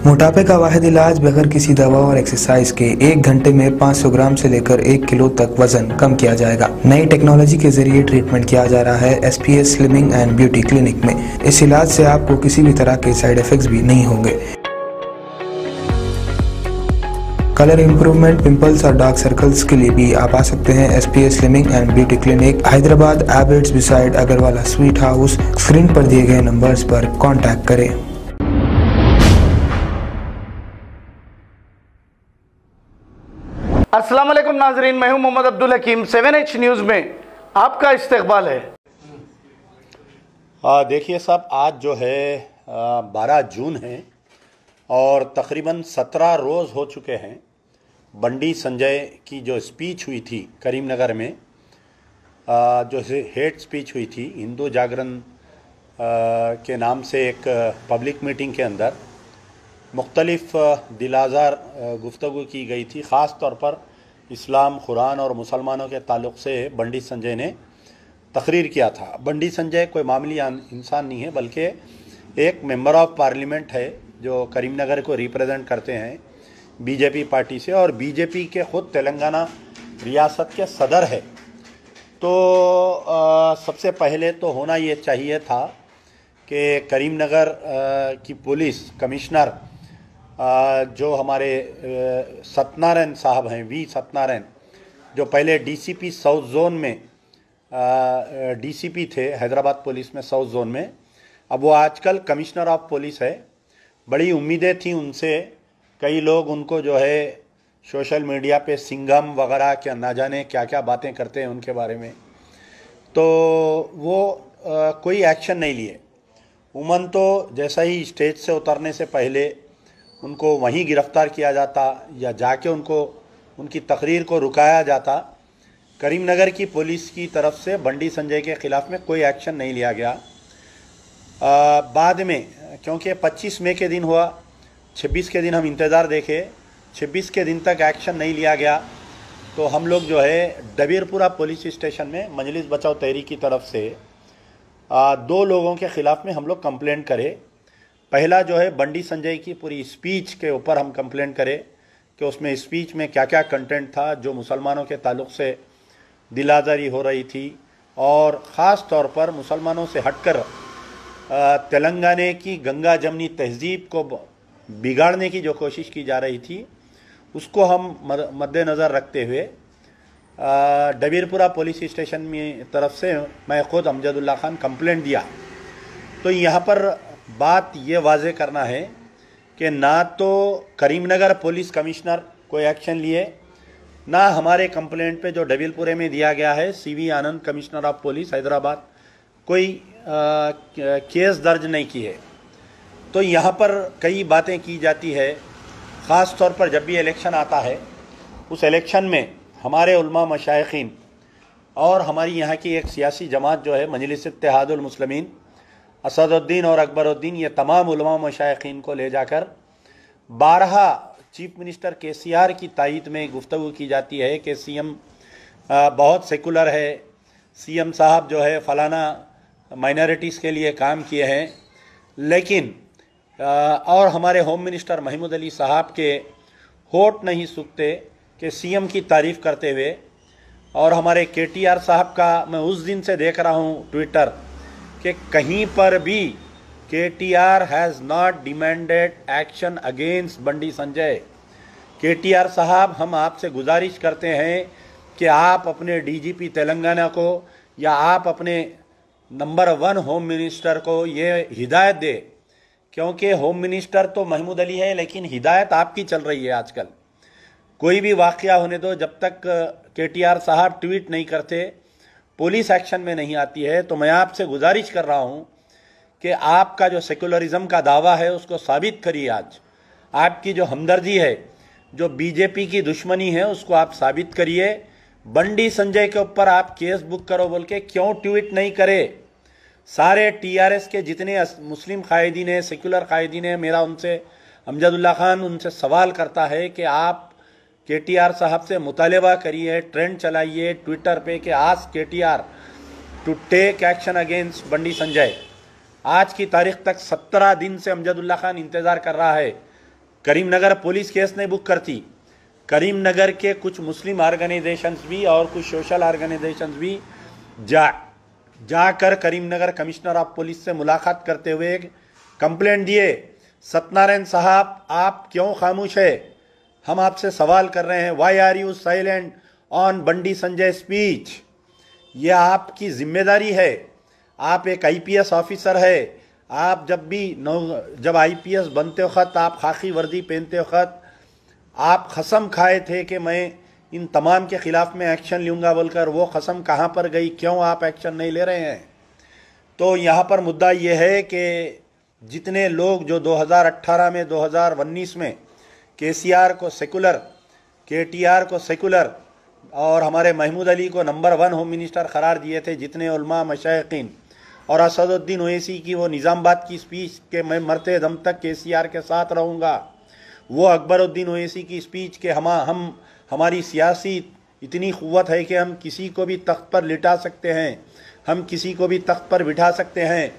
मोटापे का वाहिद इलाज बगैर किसी दवा और एक्सरसाइज के 1 घंटे में 500 ग्राम से लेकर 1 किलो तक वजन कम किया जाएगा। नई टेक्नोलॉजी के जरिए ट्रीटमेंट किया जा रहा है SPS slimming and beauty clinic में। इस इलाज से आपको किसी भी तरह के साइड इफेक्ट्स भी नहीं होंगे। कलर इंप्रूवमेंट, पिंपल्स और डार्क सर्कल्स के लिए भी आप आ सकते हैं SPS slimming and beauty clinic, Hyderabad, Abids beside Agarwala sweet house. Screen पर दिए गए नंबर्स पर कॉन्टैक्ट करें। अस्सलाम वालेकुम नाजरीन, मैं हूं मोहम्मद अब्दुल हकीम। 7H न्यूज़ में आपका इस्तकबाल है। देखिए साहब, आज जो है 12 जून है और तकरीबन 17 रोज़ हो चुके हैं बंडी संजय की जो स्पीच हुई थी करीमनगर में, जो हेट स्पीच हुई थी हिंदू जागरण के नाम से एक पब्लिक मीटिंग के अंदर मुख्तलिफ दिलाजार गुफ्तगू की गई थी। ख़ास तौर पर इस्लाम, कुरान और मुसलमानों के ताल्लुक़ से बंडी संजय ने तकरीर किया था। बंडी संजय कोई मामूली इंसान नहीं है, बल्कि एक मेंबर ऑफ पार्लियामेंट है जो करीमनगर को रिप्रेजेंट करते हैं बीजेपी पार्टी से, और बीजेपी के ख़ुद तेलंगाना रियासत के सदर है। तो सबसे पहले तो होना ये चाहिए था कि करीमनगर की पुलिस कमिश्नर जो हमारे सत्यनारायण साहब हैं, वी सत्यनारायण, जो पहले DCP साउथ जोन में DCP थे हैदराबाद पुलिस में साउथ जोन में, अब वो आजकल कमिश्नर ऑफ पुलिस है। बड़ी उम्मीदें थी उनसे। कई लोग उनको जो है सोशल मीडिया पे सिंघम वगैरह के ना जाने क्या क्या बातें करते हैं उनके बारे में, तो वो कोई एक्शन नहीं लिए। उमन तो जैसा ही स्टेज से उतरने से पहले उनको वहीं गिरफ़्तार किया जाता या जाके उनकी तकरीर को रुकाया जाता। करीमनगर की पुलिस की तरफ से बंडी संजय के ख़िलाफ़ में कोई एक्शन नहीं लिया गया। बाद में क्योंकि 25 मई के दिन हुआ, 26 के दिन हम इंतज़ार देखे, 26 के दिन तक एक्शन नहीं लिया गया, तो हम लोग जो है डबीरपुरा पुलिस स्टेशन में मजलिस बचाओ तहरीक की तरफ से 2 लोगों के ख़िलाफ़ में हम लोग कंप्लेंट करे। पहला जो है बंडी संजय की पूरी स्पीच के ऊपर हम कंप्लेंट करें कि उसमें स्पीच में क्या क्या कंटेंट था जो मुसलमानों के ताल्लुक़ से दिलाजारी हो रही थी, और ख़ास तौर पर मुसलमानों से हटकर तेलंगाना की गंगा जमनी तहज़ीब को बिगाड़ने की जो कोशिश की जा रही थी, उसको हम मद्देनज़र रखते हुए डबीरपुरा पुलिस स्टेशन में तरफ से मैं ख़ुद अमजदुल्ला खान कंप्लेंट दिया। तो यहाँ पर बात ये वाज़े करना है कि ना तो करीमनगर पुलिस कमिश्नर कोई एक्शन लिए, ना हमारे कंप्लेंट पे जो डबीरपुरे में दिया गया है CV Anand commissioner of police Hyderabad, कोई केस दर्ज नहीं की है। तो यहाँ पर कई बातें की जाती है। ख़ास तौर पर जब भी इलेक्शन आता है, उस इलेक्शन में हमारे उलमा मशाइखीन और हमारी यहाँ की एक सियासी जमात जो है मजलिस इत्तेहादुल मुस्लिमीन, असदुद्दीन और अकबरुद्दीन, ये तमाम उलमा मशाइखीन को ले जाकर 12 चीफ मिनिस्टर KCR की तायीद में गुफ्तगू की जाती है कि CM बहुत सेकुलर है, CM साहब जो है फ़लाना माइनॉरिटीज़ के लिए काम किए हैं। लेकिन और हमारे होम मिनिस्टर महमूद अली साहब के होठ नहीं सूखते कि CM की तारीफ़ करते हुए, और हमारे KTR साहब का मैं उस दिन से देख रहा हूँ ट्विटर कि कहीं पर भी KTR has not demanded action against Bandi Sanjay. KTR साहब, हम आपसे गुजारिश करते हैं कि आप अपने DGP तेलंगाना को या आप अपने नंबर 1 होम मिनिस्टर को ये हिदायत दे, क्योंकि होम मिनिस्टर तो महमूद अली है, लेकिन हिदायत आपकी चल रही है आजकल। कोई भी वाक़या होने दो, जब तक KTR साहब ट्वीट नहीं करते, पुलिस एक्शन में नहीं आती है। तो मैं आपसे गुजारिश कर रहा हूं कि आपका जो सेकुलरिज्म का दावा है उसको साबित करिए। आज आपकी जो हमदर्दी है, जो बीजेपी की दुश्मनी है, उसको आप साबित करिए। बंडी संजय के ऊपर आप केस बुक करो बोल के क्यों ट्वीट नहीं करे? सारे TRS के जितने मुस्लिम कायदीन हैं, सेकुलर कायदीन हैं, मेरा उनसे, अमजदुल्ला खान उनसे सवाल करता है कि आप KTR साहब से मुतालबा करिए, ट्रेंड चलाइए ट्विटर पे कि ask KTR to take action against Bandi Sanjay. आज की तारीख तक 17 दिन से अमजदुल्ला खान इंतज़ार कर रहा है करीमनगर पुलिस केस नहीं बुक करती। करीमनगर के कुछ मुस्लिम ऑर्गेनाइजेशंस भी और कुछ सोशल ऑर्गेनाइजेशंस भी जाकर करीमनगर कमिश्नर ऑफ पुलिस से मुलाकात करते हुए कंप्लेंट दिए। सत्यनारायण साहब, आप क्यों खामोश है? हम आपसे सवाल कर रहे हैं, why are you silent on Bandi Sanjay speech? यह आपकी जिम्मेदारी है। आप एक आईपीएस ऑफिसर है। आप जब आईपीएस बनते वक्त, आप खाकी वर्दी पहनते वक्त आप कसम खाए थे कि मैं इन तमाम के ख़िलाफ़ में एक्शन लूँगा बोलकर, वो कसम कहाँ पर गई? क्यों आप एक्शन नहीं ले रहे हैं? तो यहाँ पर मुद्दा ये है कि जितने लोग जो 2018 में 2019 में केसीआर को सेकुलर, केटीआर को सेकुलर और हमारे महमूद अली को नंबर 1 होम मिनिस्टर करार दिए थे, जितने उलमा मशाइखीन, और असदुद्दीन ओवैसी की वो निज़ामबाद की स्पीच के मैं मरते दम तक केसीआर के साथ रहूँगा, वो अकबरुद्दीन ओवैसी की स्पीच के हमारी सियासी इतनी क़ुव्वत है कि हम किसी को भी तख्त पर लिटा सकते हैं, हम किसी को भी तख्त पर बिठा सकते हैं,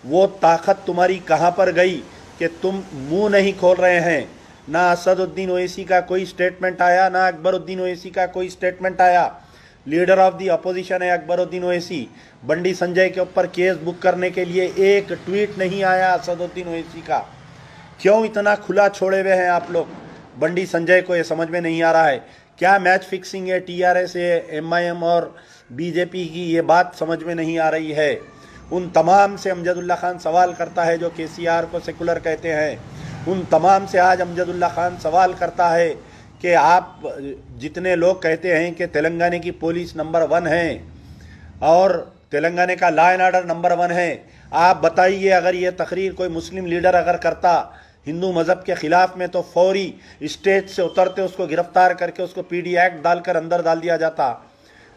वो ताकत तुम्हारी कहाँ पर गई कि तुम मुंह नहीं खोल रहे हैं? ना असदुद्दीन ओवैसी का कोई स्टेटमेंट आया, ना अकबरुद्दीन ओवैसी का कोई स्टेटमेंट आया। लीडर ऑफ दी अपोजिशन है अकबरुद्दीन ओवैसी। बंडी संजय के ऊपर केस बुक करने के लिए एक ट्वीट नहीं आया असदुद्दीन ओवैसी का। क्यों इतना खुला छोड़े हुए हैं आप लोग? बंडी संजय को ये समझ में नहीं आ रहा है। क्या मैच फिक्सिंग है टीआरएस से एमआईएम और बीजेपी की? ये बात समझ में नहीं आ रही है। उन तमाम से अमजदुल्ला खान सवाल करता है जो केसीआर को सेकुलर कहते हैं। उन तमाम से आज अमजदुल्ला खान सवाल करता है कि आप जितने लोग कहते हैं कि तेलंगाना की पुलिस नंबर 1 है और तेलंगाना का लॉ एंड ऑर्डर नंबर 1 है, आप बताइए अगर ये तकरीर कोई मुस्लिम लीडर अगर करता हिंदू मज़हब के ख़िलाफ़ में तो फौरी स्टेज से उतरते उसको गिरफ़्तार करके उसको पीडी एक्ट डालकर अंदर डाल दिया जाता।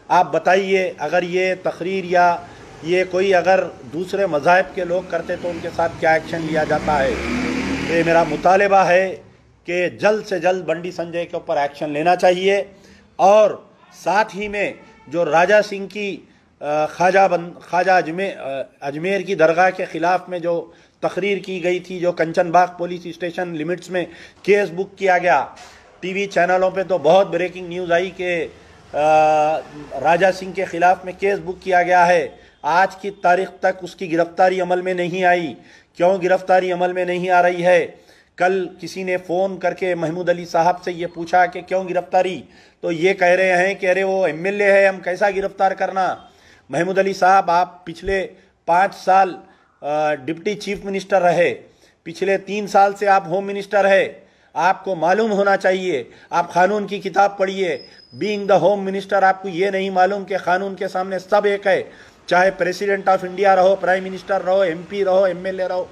आप बताइए अगर ये तकरीर या ये कोई अगर दूसरे मज़ाहिब के लोग करते तो उनके साथ क्या एक्शन लिया जाता है? ये मेरा मुतालबा है कि जल्द से जल्द बंडी संजय के ऊपर एक्शन लेना चाहिए और साथ ही में जो राजा सिंह की ख्वाजा अजमेर की दरगाह के ख़िलाफ़ में जो तकरीर की गई थी, जो कंचनबाग पुलिस स्टेशन लिमिट्स में केस बुक किया गया, टीवी चैनलों पे तो बहुत ब्रेकिंग न्यूज़ आई कि राजा सिंह के ख़िलाफ़ में केस बुक किया गया है। आज की तारीख़ तक उसकी गिरफ़्तारी अमल में नहीं आई। क्यों गिरफ़्तारी अमल में नहीं आ रही है? कल किसी ने फ़ोन करके महमूद अली साहब से ये पूछा कि क्यों गिरफ़्तारी, तो ये कह रहे हैं कि अरे वो एमएलए है, हम कैसा गिरफ़्तार करना। महमूद अली साहब, आप पिछले 5 साल डिप्टी चीफ मिनिस्टर रहे, पिछले 3 साल से आप होम मिनिस्टर है, आपको मालूम होना चाहिए। आप कानून की किताब पढ़िए। बीइंग द होम मिनिस्टर आपको ये नहीं मालूम कि कानून के सामने सब एक है, चाहे प्रेसिडेंट ऑफ इंडिया रहो, प्राइम मिनिस्टर रहो, एमपी रहो, एमएलए रहो,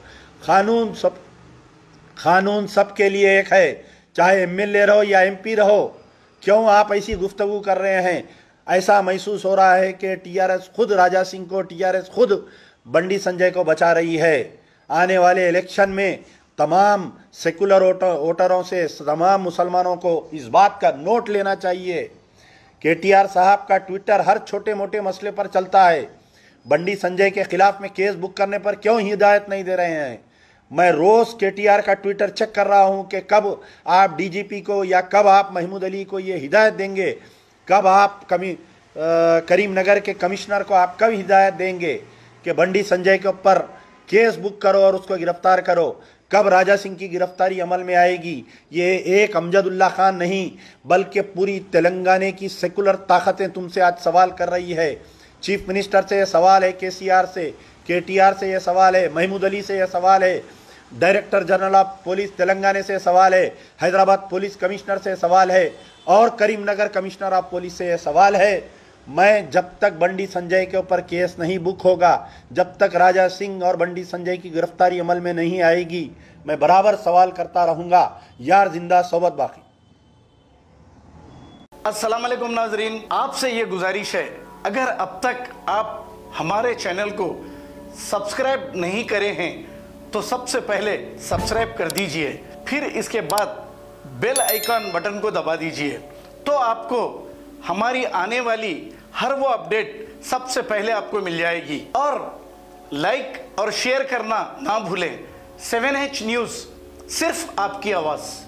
कानून सबके लिए एक है, चाहे एमएलए रहो या एमपी रहो। क्यों आप ऐसी गुफ्तगू कर रहे हैं? ऐसा महसूस हो रहा है कि टीआरएस खुद राजा सिंह को, टीआरएस खुद बंडी संजय को बचा रही है। आने वाले इलेक्शन में तमाम सेकुलर वोटरों से, तमाम मुसलमानों को इस बात का नोट लेना चाहिए। केटीआर साहब का ट्विटर हर छोटे मोटे मसले पर चलता है। बंडी संजय के खिलाफ में केस बुक करने पर क्यों हिदायत नहीं दे रहे हैं? मैं रोज़ केटीआर का ट्विटर चेक कर रहा हूं कि कब आप डीजीपी को या कब आप महमूद अली को ये हिदायत देंगे, कब आप करीमनगर के कमिश्नर को आप कब हिदायत देंगे कि बंडी संजय के ऊपर केस बुक करो और उसको गिरफ्तार करो। कब राजा सिंह की गिरफ्तारी अमल में आएगी? ये एक अमजदुल्ला खान नहीं बल्कि पूरी तेलंगाना की सेकुलर ताकतें तुमसे आज सवाल कर रही है। चीफ मिनिस्टर से यह सवाल है, केसीआर से, केटीआर से यह सवाल है, महमूद अली से यह सवाल है, director general of police Telangana से सवाल है, हैदराबाद पुलिस कमिश्नर से सवाल है और करीमनगर कमिश्नर ऑफ पुलिस से यह सवाल है। मैं जब तक बंडी संजय के ऊपर केस नहीं बुक होगा, जब तक राजा सिंह और बंडी संजय की गिरफ्तारी अमल में नहीं आएगी, मैं बराबर सवाल करता रहूंगा। यार जिंदा सोबत बाकी। अस्सलाम वालेकुम नाजरीन, आपसे ये गुजारिश है, अगर अब तक आप हमारे चैनल को सब्सक्राइब नहीं करे हैं तो सबसे पहले सब्सक्राइब कर दीजिए, फिर इसके बाद बेल आइकन बटन को दबा दीजिए, तो आपको हमारी आने वाली हर वो अपडेट सबसे पहले आपको मिल जाएगी। और लाइक और शेयर करना ना भूलें। 7H न्यूज़, सिर्फ आपकी आवाज़।